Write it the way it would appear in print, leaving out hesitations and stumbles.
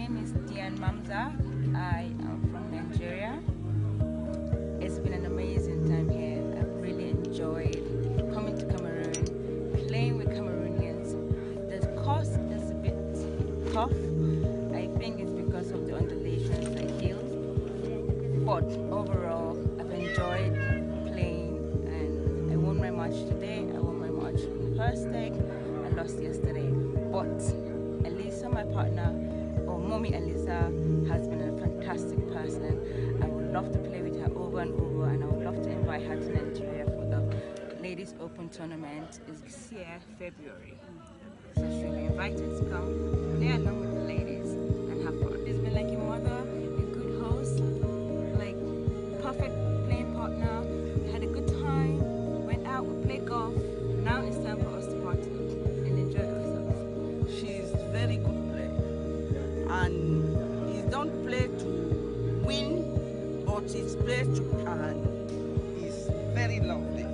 name is Dian Mamza. I am from Nigeria. It's been an amazing time here. I've really enjoyed coming to Cameroon, playing with Cameroonians. The course is a bit tough. I think it's because of the undulations and hills. But overall, I've enjoyed playing, and I won my match today. I won my match on Thursday. I lost yesterday. But Elisa, my partner, or Mommy Elisa, has been a fantastic person. I would love to play with her over and over, and I would love to invite her to Nigeria for the Ladies Open tournament. It's this year, February. So she'll be invited to come play along with the ladies and have fun. She's been like a mother, a good host, like perfect playing partner. We had a good time, went out, we played golf. Now it's time for us to party and enjoy ourselves. She's very good player, and he don't play to win, but he's play to earn. He's very lovely.